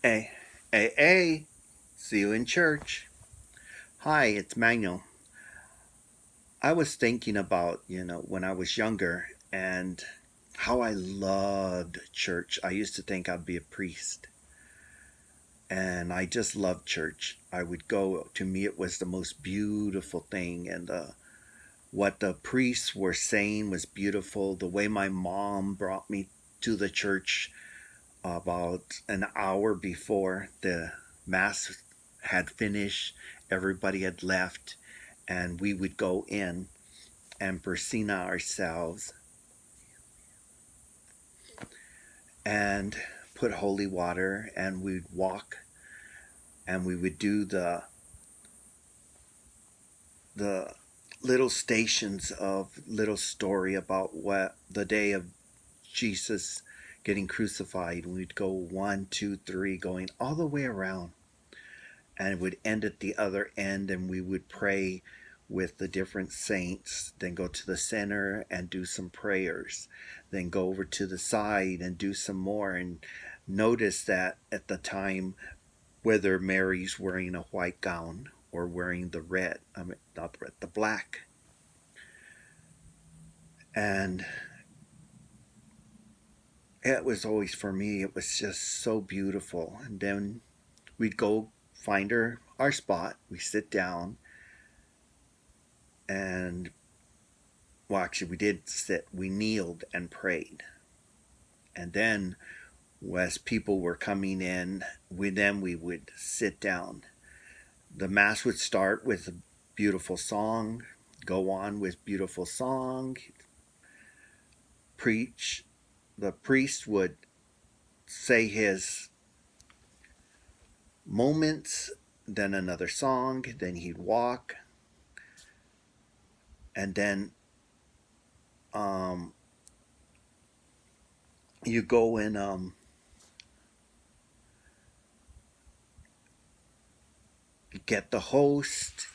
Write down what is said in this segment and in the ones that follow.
Hey, hey, hey, see you in church. Hi, it's Manuel. I was thinking about, when I was younger and how I loved church. I used to think I'd be a priest, and I just loved church. I would go, to me, it was the most beautiful thing, and what the priests were saying was beautiful. The way my mom brought me to the church about an hour before the mass had finished, everybody had left, and we would go in and persina ourselves and put holy water, and we'd walk and we would do the little stations of little story about what the day of Jesus getting crucified. We'd go one, two, three, going all the way around, and it would end at the other end, and we would pray with the different saints, then go to the center and do some prayers, then go over to the side and do some more. And notice that at the time, whether Mary's wearing a white gown or wearing the red, I mean, not the red, the black. And it was always, for me, it was just so beautiful. And then we'd go find our spot, we sit down, and well, actually, we did sit. We kneeled and prayed. And then, as people were coming in, we would sit down. The mass would start with a beautiful song, go on with beautiful song, preach. The priest would say his moments, then another song, then he'd walk, and then um, you go and get the host.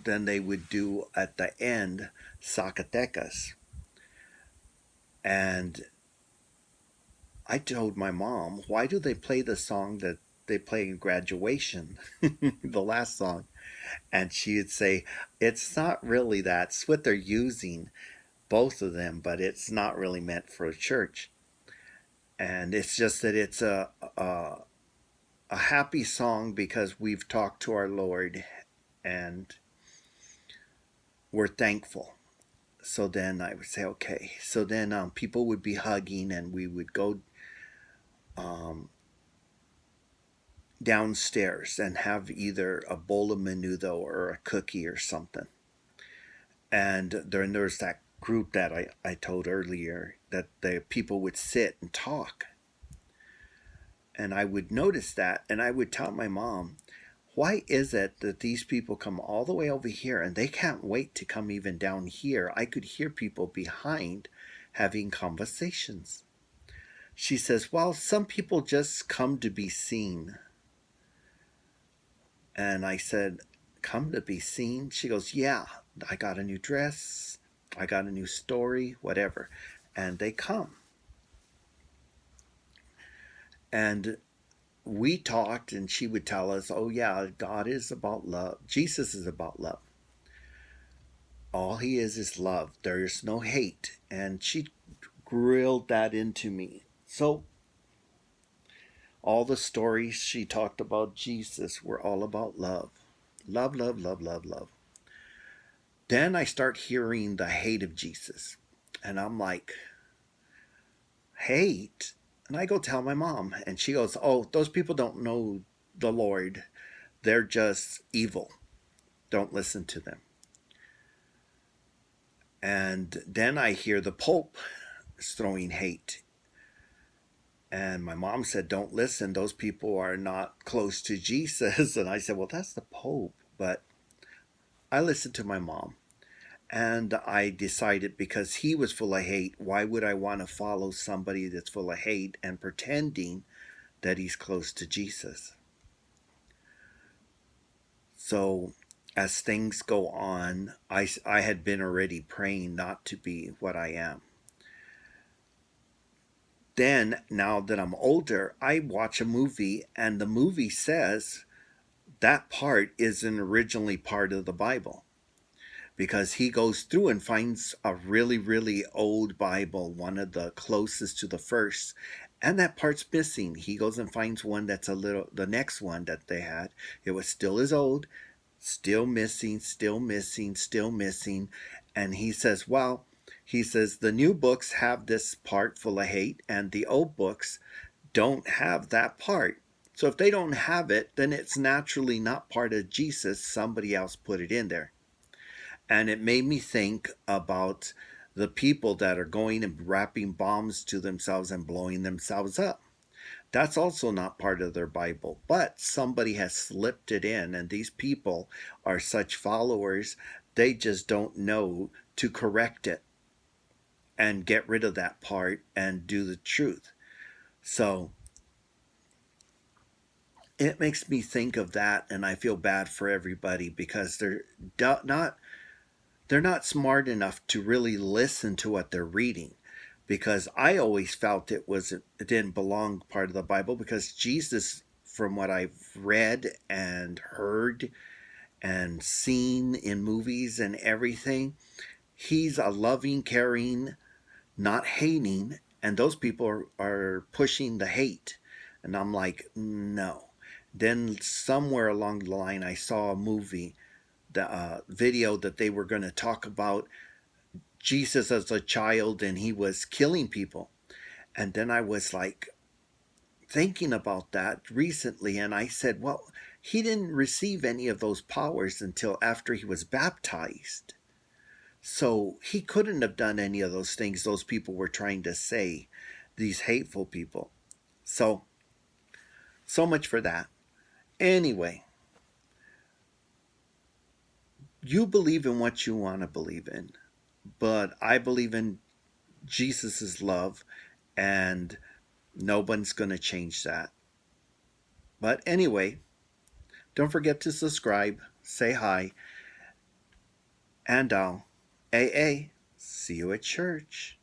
Then they would do at the end Zacatecas. And I told my mom, why do they play the song that they play in graduation, the last song? And she would say, it's not really that. It's what they're using, both of them, but it's not really meant for a church. And it's just that it's a happy song because we've talked to our Lord and we're thankful. So then I would say, okay. So then people would be hugging, and we would go um, downstairs and have either a bowl of menudo or a cookie or something. And then there's that group that I told earlier that the people would sit and talk. And I would notice that, and I would tell my mom, why is it that these people come all the way over here and they can't wait to come even down here? I could hear people behind having conversations. She says, well, some people just come to be seen. And I said, come to be seen? She goes, yeah, I got a new dress, I got a new story, whatever. And they come. And we talked, and she would tell us, oh, yeah, God is about love. Jesus is about love. All he is love. There is no hate. And she grilled that into me. So all the stories she talked about Jesus were all about love. Love, love, love, love, love. Then I start hearing the hate of Jesus. And I'm like, hate? And I go tell my mom. And she goes, oh, those people don't know the Lord. They're just evil. Don't listen to them. And then I hear the Pope throwing hate. And my mom said, don't listen. Those people are not close to Jesus. And I said, well, that's the Pope. But I listened to my mom. And I decided, because he was full of hate, why would I want to follow somebody that's full of hate and pretending that he's close to Jesus? So as things go on, I had been already praying not to be what I am. Then, now that I'm older, I watch a movie and the movie says that part isn't originally part of the Bible, because he goes through and finds a really, really old Bible, one of the closest to the first, and that part's missing. He goes and finds one that's a little, the next one that they had, it was still as old, still missing, still missing, still missing. And he says, well, he says, the new books have this part full of hate, and the old books don't have that part. So if they don't have it, then it's naturally not part of Jesus. Somebody else put it in there. And it made me think about the people that are going and wrapping bombs to themselves and blowing themselves up. That's also not part of their Bible, but somebody has slipped it in, and these people are such followers, they just don't know to correct it and get rid of that part and do the truth. So it makes me think of that, and I feel bad for everybody because not they're not smart enough to really listen to what they're reading, because I always felt it didn't belong part of the Bible, because Jesus, from what I've read and heard and seen in movies and everything, he's a loving, caring, not hating, and those people are pushing the hate. And I'm like, no. Then somewhere along the line I saw a movie, the video that they were going to talk about Jesus as a child and he was killing people. And then I was like thinking about that recently, and I said, well, he didn't receive any of those powers until after he was baptized. So he couldn't have done any of those things those people were trying to say, these hateful people. So, so much for that. Anyway, you believe in what you want to believe in, but I believe in Jesus' love, and no one's going to change that. But anyway, don't forget to subscribe, say hi, and I'll AA. See you at church.